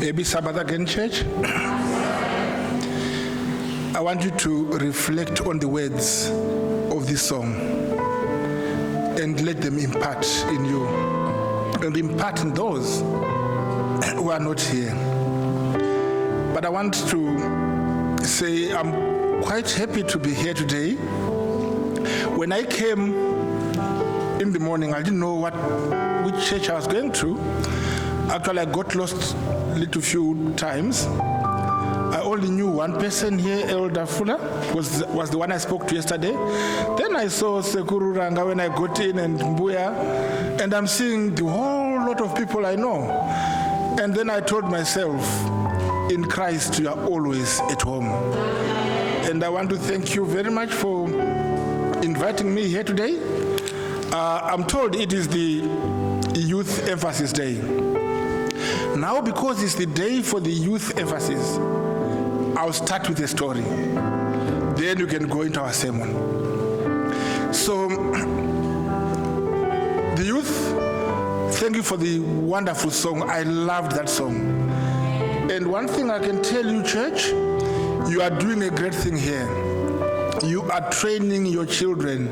Maybe Sabbath again, church. I want you to reflect on the words of this song and let them impart in you and impart in those who are not here. But I want to say I'm quite happy to be here today. When I came in the morning, I didn't know which church I was going to. Actually, I got lost a little few times. I only knew one person here, Elder Fuller, was the one I spoke to yesterday. Then I saw Sekuru Ranga when I got in, and Mbuya, and I'm seeing the whole lot of people I know. And then I told myself, in Christ, you are always at home. And I want to thank you very much for inviting me here today. I'm told it is the Youth Emphasis Day. Now, because it's the day for the youth emphasis, I'll start with a story. Then you can go into our sermon. So, the youth, thank you for the wonderful song. I loved that song. And one thing I can tell you, church, you are doing a great thing here. You are training your children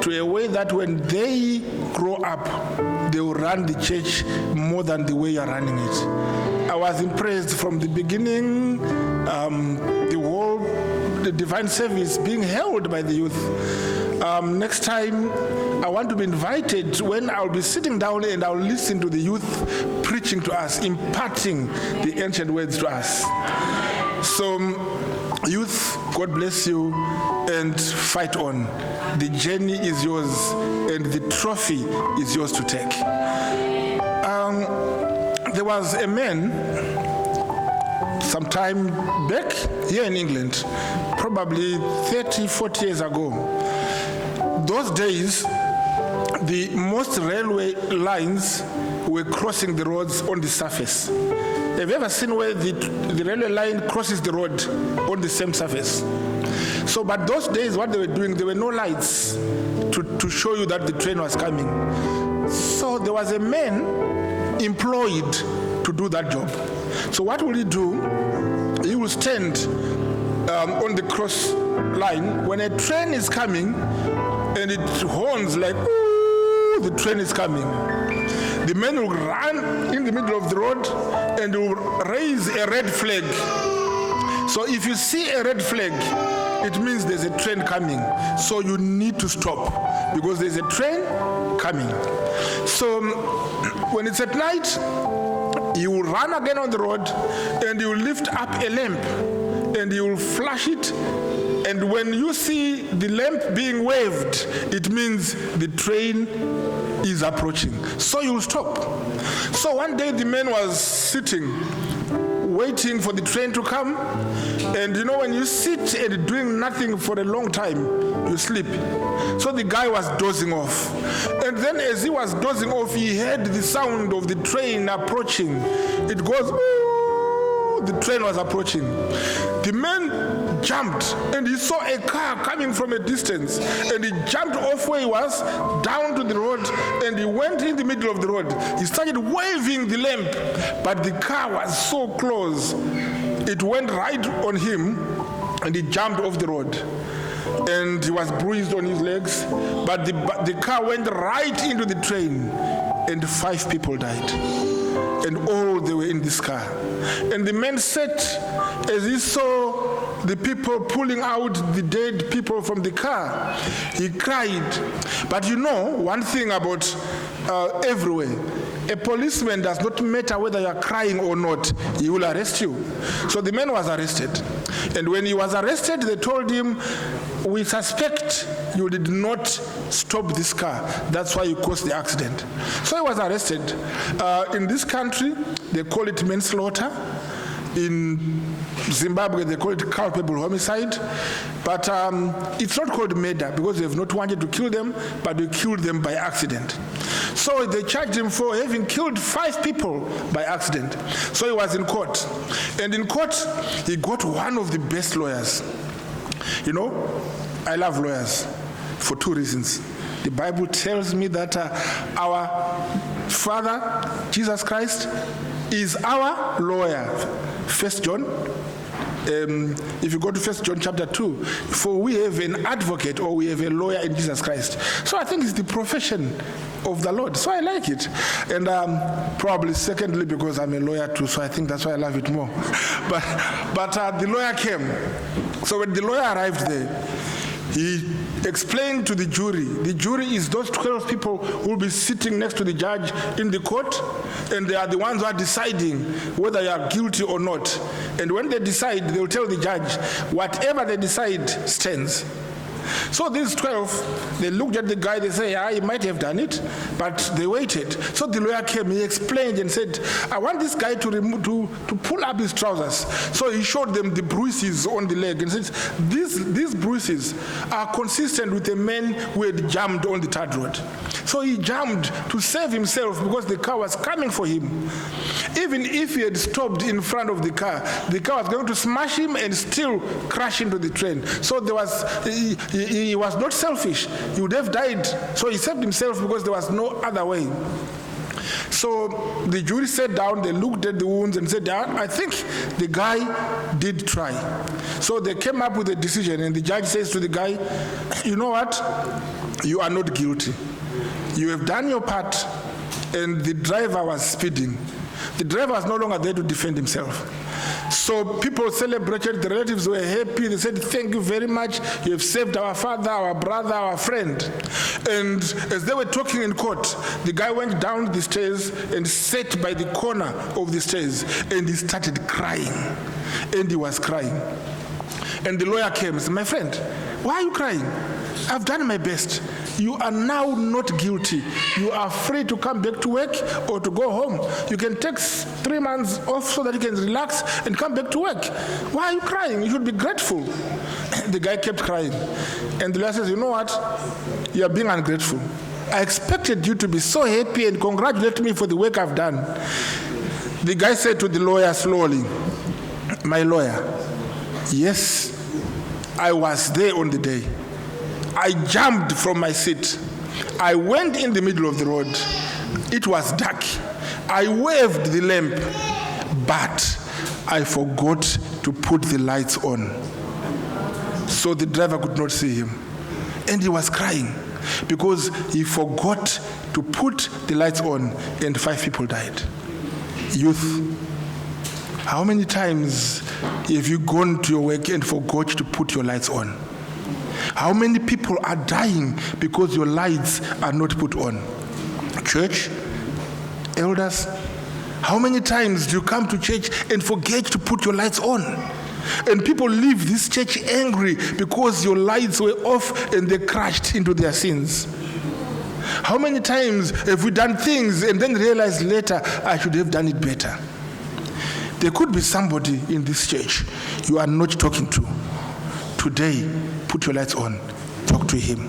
to a way that when they grow up, they will run the church more than the way you are running it. I was impressed from the beginning, the divine service being held by the youth. Next time, I want to be invited when I'll be sitting down and I'll listen to the youth preaching to us, imparting the ancient words to us. So, youth, God bless you, and fight on. The journey is yours, and the trophy is yours to take. There was a man some time back here in England, probably 30, 40 years ago. Those days, the most railway lines were crossing the roads on the surface. Have you ever seen where the railway line crosses the road on the same surface? So, but those days, what they were doing, there were no lights to show you that the train was coming. So there was a man employed to do that job. So what will he do? He will stand on the cross line when a train is coming and it horns like, ooh, the train is coming. The man will run in the middle of the road and will raise a red flag. So if you see a red flag, it means there's a train coming. So you need to stop because there's a train coming. So when it's at night, you will run again on the road and you will lift up a lamp and you will flash it. And when you see the lamp being waved, it means the train is approaching. So you will stop. So one day the man was sitting, waiting for the train to come. And you know, when you sit and doing nothing for a long time, you sleep. So the guy was dozing off. And then as he was dozing off, he heard the sound of the train approaching. It goes, ooh, the train was approaching. The man jumped and he saw a car coming from a distance. And he jumped off where he was, down to the road, and he went in the middle of the road. He started waving the lamp, but the car was so close. It went right on him, and he jumped off the road. And he was bruised on his legs, but the car went right into the train, and 5 people died. And all they were in this car. And the man sat as he saw the people pulling out the dead people from the car. He cried. But you know, one thing about everywhere, a policeman does not matter whether you are crying or not, he will arrest you. So the man was arrested. And when he was arrested, they told him, we suspect you did not stop this car. That's why you caused the accident. So he was arrested. In this country, they call it manslaughter. In Zimbabwe, they call it culpable homicide. But it's not called murder because they have not wanted to kill them, but they killed them by accident. So they charged him for having killed 5 people by accident. So he was in court. And in court, he got one of the best lawyers. You know, I love lawyers for 2 reasons. The Bible tells me that our Father, Jesus Christ, is our lawyer. 1 John, if you go to 1 John chapter 2, for we have an advocate, or we have a lawyer in Jesus Christ. So I think it's the profession of the Lord. So I like it. And probably secondly, because I'm a lawyer too, so I think that's why I love it more. But the lawyer came. So when the lawyer arrived there, he explained to the jury. The jury is those 12 people who will be sitting next to the judge in the court, and they are the ones who are deciding whether you are guilty or not. And when they decide, they will tell the judge, whatever they decide stands. So these 12, they looked at the guy, they say, he might have done it, but they waited. So the lawyer came, he explained and said, I want this guy to pull up his trousers. So he showed them the bruises on the leg and said, these bruises are consistent with a man who had jammed on the third road. So he jammed to save himself because the car was coming for him. Even if he had stopped in front of the car was going to smash him and still crash into the train. So he was not selfish. He would have died. So he saved himself because there was no other way. So the jury sat down, they looked at the wounds and said, I think the guy did try. So they came up with a decision, and the judge says to the guy, you know what? You are not guilty. You have done your part, and the driver was speeding. The driver was no longer there to defend himself. So people celebrated, the relatives were happy, they said, thank you very much, you have saved our father, our brother, our friend. And as they were talking in court, the guy went down the stairs and sat by the corner of the stairs, and he started crying. And he was crying. And the lawyer came and said, my friend, why are you crying? I've done my best. You are now not guilty. You are free to come back to work or to go home. You can take 3 months off so that you can relax and come back to work. Why are you crying? You should be grateful. The guy kept crying. And the lawyer says, you know what? You are being ungrateful. I expected you to be so happy and congratulate me for the work I've done. The guy said to the lawyer slowly, my lawyer, yes, I was there on the day. I jumped from my seat. I went in the middle of the road. It was dark. I waved the lamp, but I forgot to put the lights on. So the driver could not see him. And he was crying because he forgot to put the lights on, and 5 people died. Youth, how many times have you gone to your work and forgot to put your lights on? How many people are dying because your lights are not put on? Church, elders, how many times do you come to church and forget to put your lights on? And people leave this church angry because your lights were off and they crashed into their sins. How many times have we done things and then realized later, I should have done it better? There could be somebody in this church you are not talking to. Today, put your lights on, talk to him.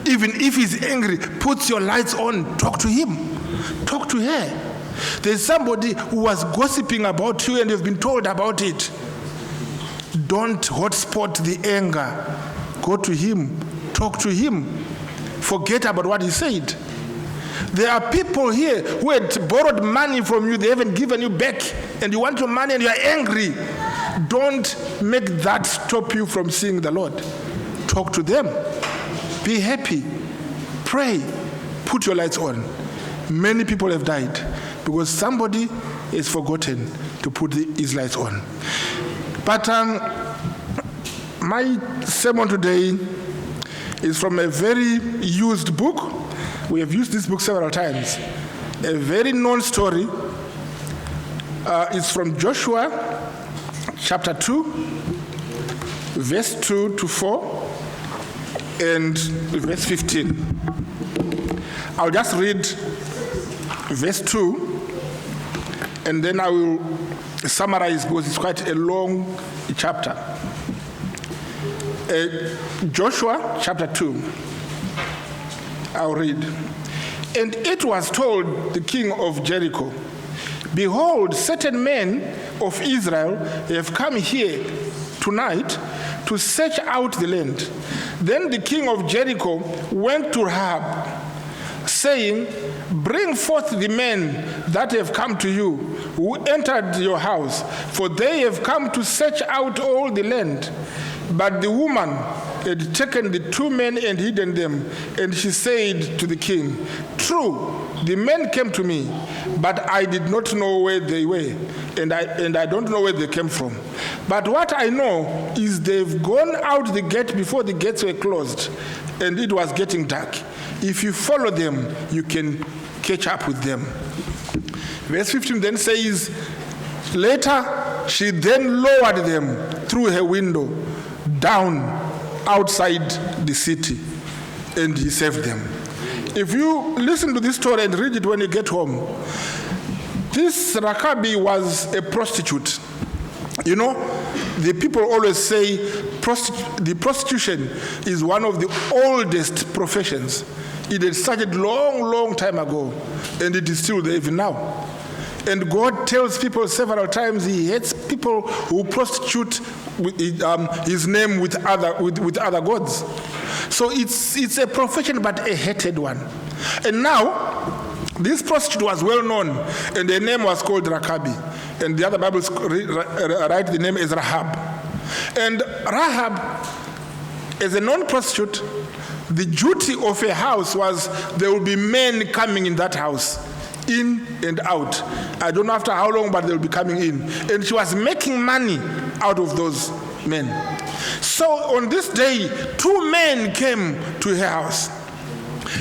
Even if he's angry, put your lights on, talk to him, talk to her. There's somebody who was gossiping about you and you've been told about it. Don't hotspot the anger. Go to him, talk to him. Forget about what he said. There are people here who had borrowed money from you, they haven't given you back, and you want your money and you are angry. Don't make that stop you from seeing the Lord. Talk to them. Be happy. Pray. Put your lights on. Many people have died because somebody has forgotten to put his lights on. But my sermon today is from a very used book. We have used this book several times. A very known story. It's from Joshua chapter 2, verse 2 to 4, and verse 15. I'll just read verse 2, and then I will summarize because it's quite a long chapter. Joshua chapter 2. I'll read. And it was told the king of Jericho, behold, certain men of Israel have come here tonight to search out the land. Then the king of Jericho went to Rahab, saying, bring forth the men that have come to you, who entered your house, for they have come to search out all the land. But the woman had taken the 2 men and hidden them, and she said to the king, true, the men came to me, but I did not know where they were, and I don't know where they came from. But what I know is they've gone out the gate before the gates were closed, and it was getting dark. If you follow them, you can catch up with them. Verse 15 then says, later she then lowered them through her window down outside the city, and he saved them. If you listen to this story and read it when you get home, this Rakabi was a prostitute. You know, the people always say the prostitution is one of the oldest professions. It had started long time ago, and it is still there even now. And God tells people several times he hates people who prostitute his name with other gods. So it's a profession, but a hated one. And now, this prostitute was well known, and her name was called Rakabi. And the other Bibles write the name as Rahab. And Rahab, as a non-prostitute, the duty of her house was there will be men coming in that house, in and out. I don't know after how long, but they'll be coming in. And she was making money out of those men. So on this day, 2 men came to her house.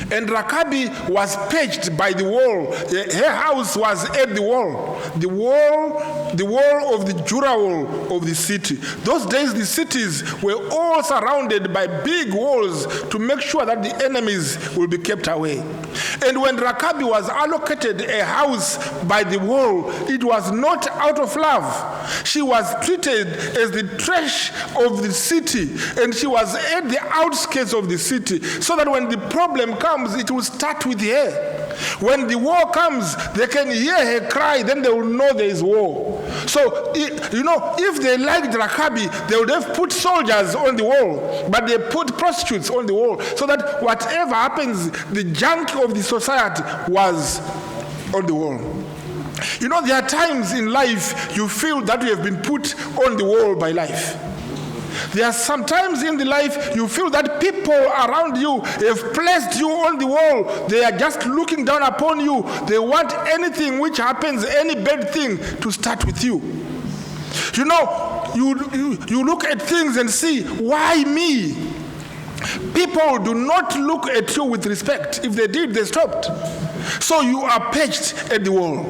And Rakabi was perched by the wall. Her house was at the wall. The wall of the Jura wall of the city. Those days the cities were all surrounded by big walls to make sure that the enemies will be kept away. And when Rakabi was allocated a house by the wall, it was not out of love. She was treated as the trash of the city, and she was at the outskirts of the city, so that when the problem comes, it will start with her. When the war comes, they can hear her cry, then they will know there is war. So, if they liked Rakabi, they would have put soldiers on the wall, but they put prostitutes on the wall, so that whatever happens, the junk of the society was on the wall. You know, there are times in life you feel that you have been put on the wall by life. There are some times in the life you feel that people around you have placed you on the wall. They are just looking down upon you. They want anything which happens, any bad thing, to start with you. You know, you look at things and see, why me? People do not look at you with respect. If they did, they stopped. So you are perched at the wall.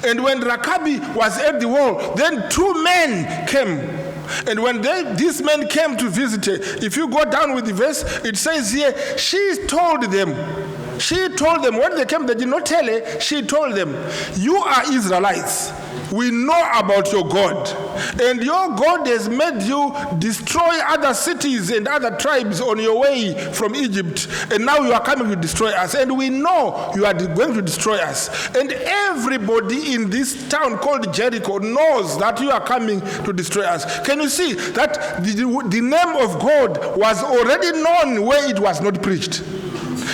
And when Rakabi was at the wall, then 2 men came. And when these men came to visit her, if you go down with the verse, it says here, she told them, when they came, they did not tell her, she told them, you are Israelites. We know about your God. And your God has made you destroy other cities and other tribes on your way from Egypt. And now you are coming to destroy us. And we know you are going to destroy us. And everybody in this town called Jericho knows that you are coming to destroy us. Can you see that the name of God was already known where it was not preached?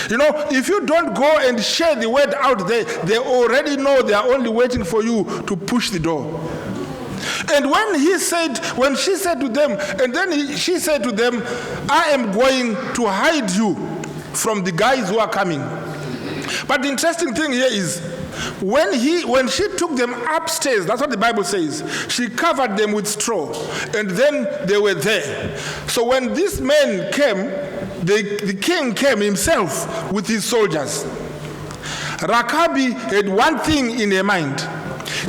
You know, if you don't go and share the word out there, they already know they are only waiting for you to push the door. And when she said to them, she said to them, I am going to hide you from the guys who are coming. But the interesting thing here is, when she took them upstairs, that's what the Bible says, she covered them with straw, and then they were there. So when these men came, the king came himself with his soldiers. Rakabi had one thing in her mind.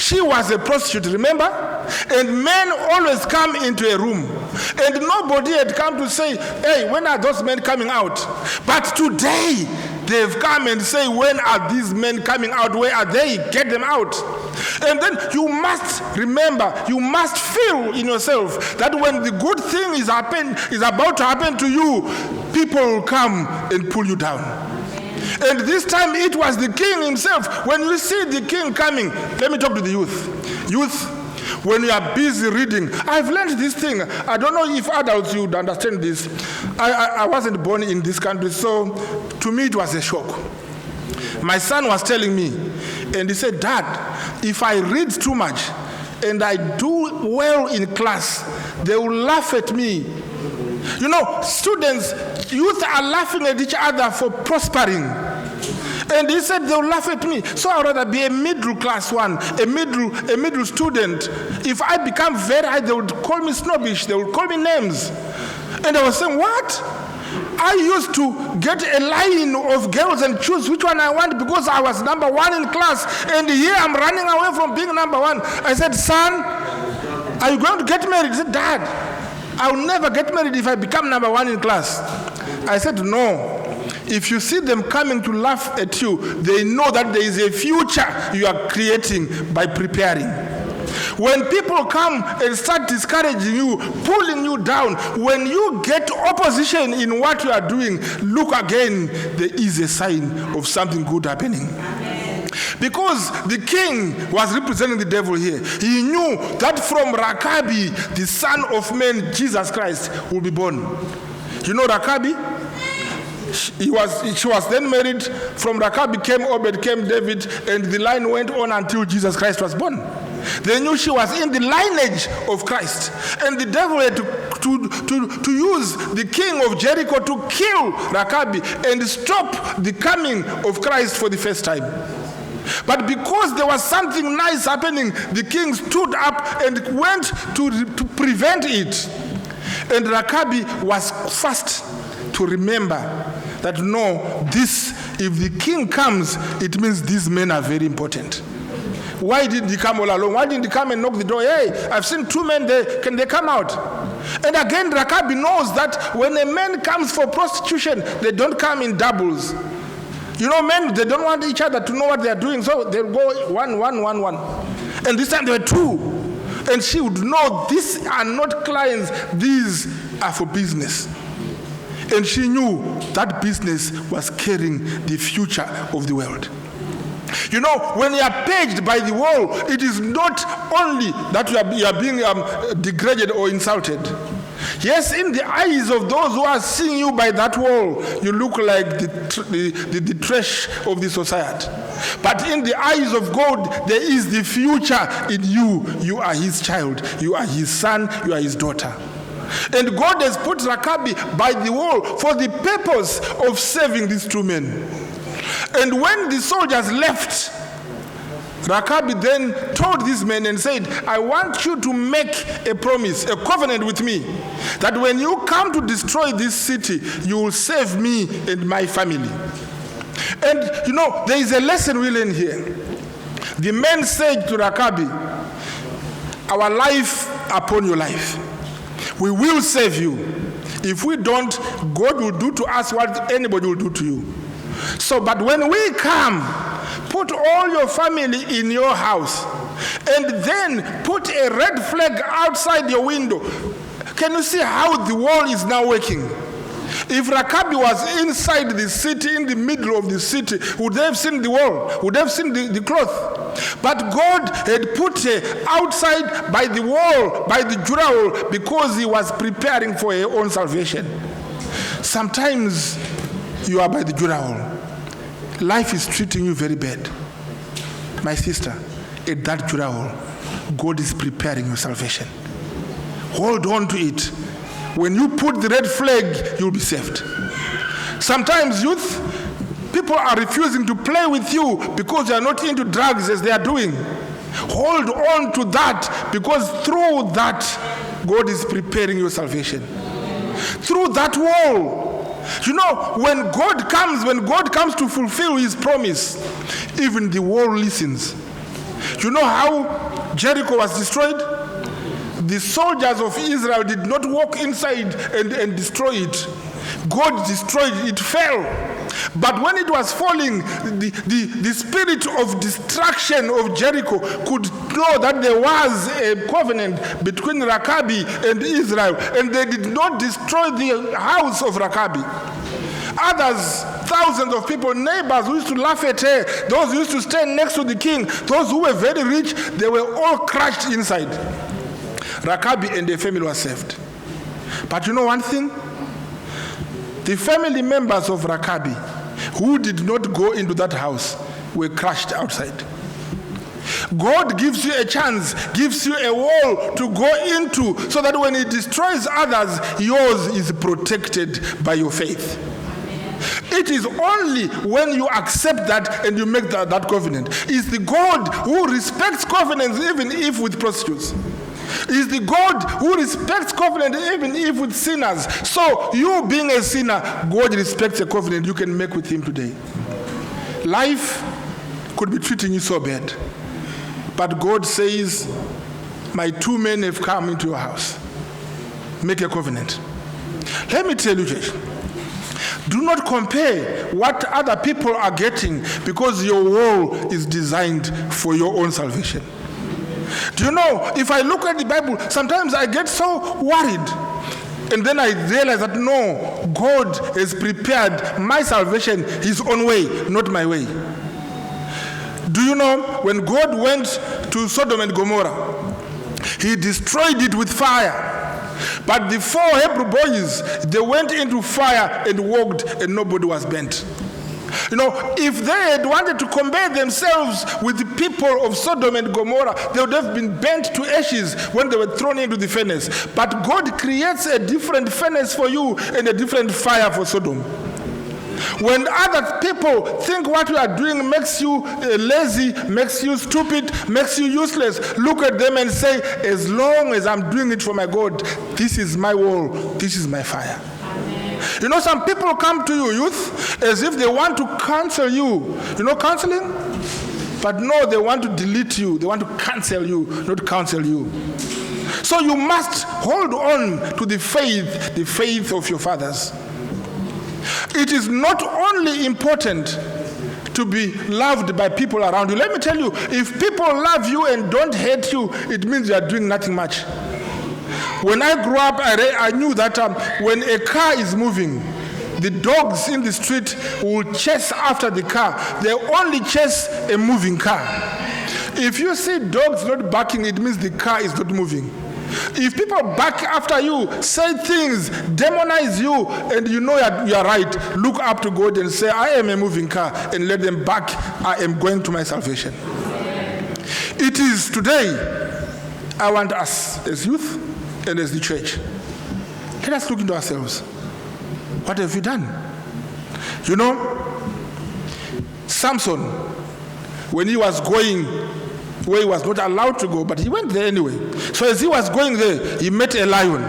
She was a prostitute, remember? And men always come into a room. And nobody had come to say, hey, when are those men coming out? But today, they've come and say, when are these men coming out? Where are they? Get them out. And then you must remember, you must feel in yourself that when the good thing is about to happen to you, people will come and pull you down. And this time it was the king himself. When you see the king coming, let me talk to the youth. Youth, when you are busy reading, I've learned this thing. I don't know if adults would understand this. I wasn't born in this country, so to me it was a shock. My son was telling me, and he said, Dad, if I read too much and I do well in class, they will laugh at me. You know, youth are laughing at each other for prospering. And he said they'll laugh at me. So I'd rather be a middle class one, a middle student. If I become very high, they would call me snobbish, they would call me names. And I was saying, what? I used to get a line of girls and choose which one I want because I was number one in class. And here I'm running away from being number one. I said, son, are you going to get married? He said, Dad, I'll never get married if I become number one in class. I said, no. If you see them coming to laugh at you, they know that there is a future you are creating by preparing. When people come and start discouraging you, pulling you down, when you get opposition in what you are doing, look again, there is a sign of something good happening. Because the king was representing the devil here. He knew that from Rakabi, the son of man, Jesus Christ, will be born. You know Rakabi? She was then married. From Rakabi came Obed, came David, and the line went on until Jesus Christ was born. They knew she was in the lineage of Christ. And the devil had to use the king of Jericho to kill Rakabi and stop the coming of Christ for the first time. But because there was something nice happening, the king stood up and went to prevent it. And Rakabi was fast to remember that no, if the king comes, it means these men are very important. Why did he come all alone? Why didn't he come and knock the door? Hey, I've seen two men there. Can they come out? And again, Rakabi knows that when a man comes for prostitution, they don't come in doubles. You know, men, they don't want each other to know what they are doing, so they'll go one. And this time there were two. And she would know these are not clients, these are for business. And she knew that business was carrying the future of the world. You know, when you are paged by the world, it is not only that you are being degraded or insulted. Yes, in the eyes of those who are seeing you by that wall, you look like the trash of the society. But in the eyes of God, there is the future in you. You are his child. You are his son. You are his daughter. And God has put Rakabi by the wall for the purpose of saving these two men. And when the soldiers left, Rakabi then told these men and said, I want you to make a promise, a covenant with me, that when you come to destroy this city, you will save me and my family. And you know, there is a lesson we learn here. The men said to Rakabi, our life upon your life. We will save you. If we don't, God will do to us what anybody will do to you. So, but when we come, put all your family in your house and then put a red flag outside your window. Can you see how the wall is now working? If Rakabi was inside the city, in the middle of the city, would they have seen the wall? Would they have seen the cloth? But God had put her outside by the wall, by the Jura wall, because he was preparing for her own salvation. Sometimes you are by the Jura wall. Life is treating you very bad. My sister, at that Jura wall, God is preparing your salvation. Hold on to it. When you put the red flag, you'll be saved. Sometimes youth, people are refusing to play with you because they are not into drugs as they are doing. Hold on to that, because through that, God is preparing your salvation. Through that wall. You know, when God comes to fulfill his promise, even the wall listens. You know how Jericho was destroyed? The soldiers of Israel did not walk inside and destroy it. God destroyed it. It fell. But when it was falling, the spirit of destruction of Jericho could know that there was a covenant between Rakabi and Israel, and they did not destroy the house of Rakabi. Others, thousands of people, neighbors who used to laugh at her, those who used to stand next to the king, those who were very rich, they were all crushed inside. Rakabi and their family were saved. But you know one thing? The family members of Rakabi, who did not go into that house were crushed outside. God gives you a chance, gives you a wall to go into, so that when he destroys others, yours is protected by your faith. It is only when you accept that and you make that covenant. It's the God who respects covenants even if with prostitutes. It's the God who respects covenant even if with sinners. So you being a sinner, God respects a covenant you can make with him today. Life could be treating you so bad, but God says, my 2 men have come into your house. Make a covenant. Let me tell you, church, do not compare what other people are getting, because your wall is designed for your own salvation. Do you know, if I look at the Bible, sometimes I get so worried. And then I realize that no, God has prepared my salvation his own way, not my way. Do you know, when God went to Sodom and Gomorrah, he destroyed it with fire. But the 4 Hebrew boys, they went into fire and walked, and nobody was burnt. You know, if they had wanted to compare themselves with the people of Sodom and Gomorrah, they would have been burnt to ashes when they were thrown into the furnace. But God creates a different furnace for you and a different fire for Sodom. When other people think what you are doing makes you lazy, makes you stupid, makes you useless, look at them and say, as long as I'm doing it for my God, this is my wall, this is my fire. You know, some people come to you, youth, as if they want to cancel you. You know counseling? But no, they want to delete you. They want to cancel you, not counsel you. So you must hold on to the faith of your fathers. It is not only important to be loved by people around you. Let me tell you, if people love you and don't hate you, it means you are doing nothing much. When I grew up, I knew that when a car is moving, the dogs in the street will chase after the car. They only chase a moving car. If you see dogs not barking, it means the car is not moving. If people bark after you, say things, demonize you, and you know you are right, look up to God and say, I am a moving car, and let them bark, I am going to my salvation. It is today, I want us as youth and as the church, let us look into ourselves. What have you done? You know, Samson, when he was going where he was not allowed to go, but he went there anyway. So as he was going there, he met a lion.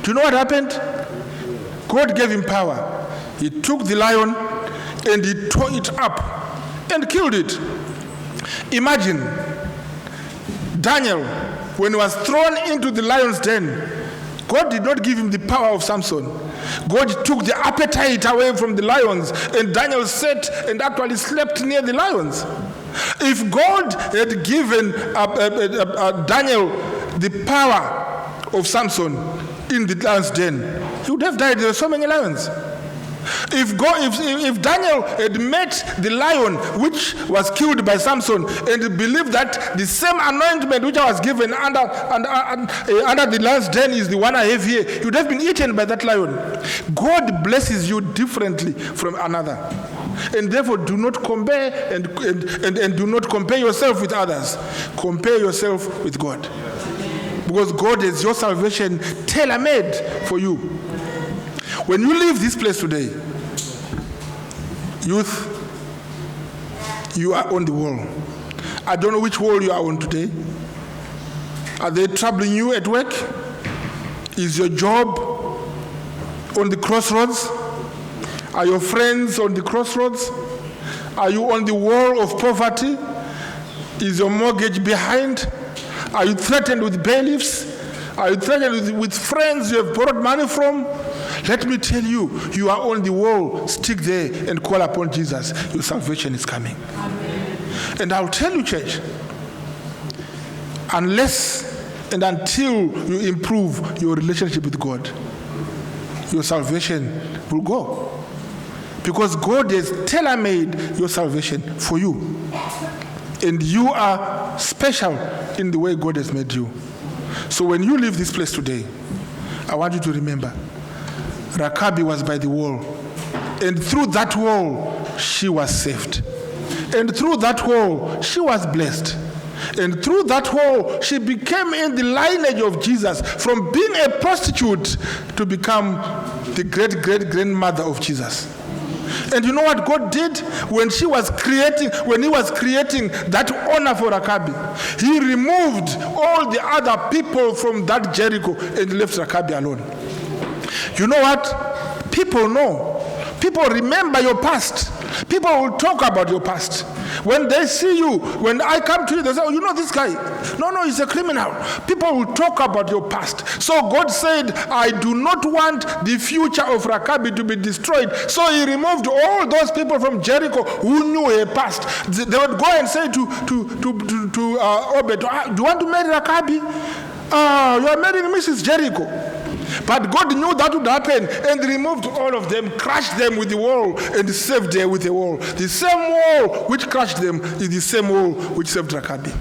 Do you know what happened? God gave him power. He took the lion and he tore it up and killed it. Imagine Daniel, when he was thrown into the lion's den, God did not give him the power of Samson. God took the appetite away from the lions, and Daniel sat and actually slept near the lions. If God had given Daniel the power of Samson in the lion's den, he would have died. There were so many lions. If Daniel had met the lion which was killed by Samson and believed that the same anointment which I was given under the lion's den is the one I have here, he would have been eaten by that lion. God blesses you differently from another. And therefore do not compare and do not compare yourself with others. Compare yourself with God. Because God is your salvation tailor-made for you. When you leave this place today, youth, you are on the wall. I don't know which wall you are on today. Are they troubling you at work? Is your job on the crossroads? Are your friends on the crossroads? Are you on the wall of poverty? Is your mortgage behind? Are you threatened with bailiffs? Are you threatened with friends you have borrowed money from? Let me tell you, you are on the wall. Stick there and call upon Jesus. Your salvation is coming. Amen. And I'll tell you, church, unless and until you improve your relationship with God, your salvation will go. Because God has tailor-made your salvation for you. And you are special in the way God has made you. So when you leave this place today, I want you to remember, Rakabi was by the wall. And through that wall, she was saved. And through that wall, she was blessed. And through that wall, she became in the lineage of Jesus, from being a prostitute to become the great-great-grandmother of Jesus. And you know what God did when he was creating that honor for Rakabi? He removed all the other people from that Jericho and left Rakabi alone. You know what? People know. People remember your past. People will talk about your past. When they see you, when I come to you, they say, oh, you know this guy? No, he's a criminal. People will talk about your past. So God said, I do not want the future of Rakabi to be destroyed. So he removed all those people from Jericho who knew her past. They would go and say to Obed, do you want to marry Rakabi? You are marrying Mrs. Jericho. But God knew that would happen and removed all of them, crushed them with the wall, and saved her with the wall. The same wall which crushed them is the same wall which saved Rakabi.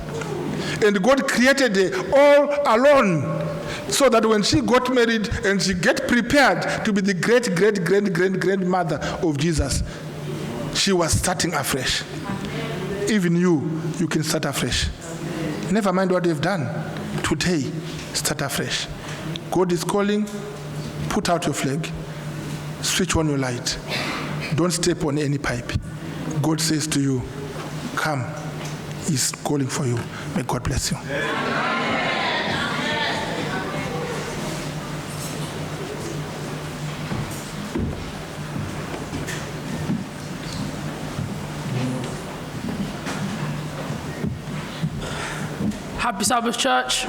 And God created her all alone, so that when she got married and she get prepared to be the great-grandmother of Jesus, she was starting afresh. Even you can start afresh. Never mind what you've done. Today, start afresh. God is calling, put out your flag, switch on your light. Don't step on any pipe. God says to you, come. He's calling for you. May God bless you. Happy Sabbath, church.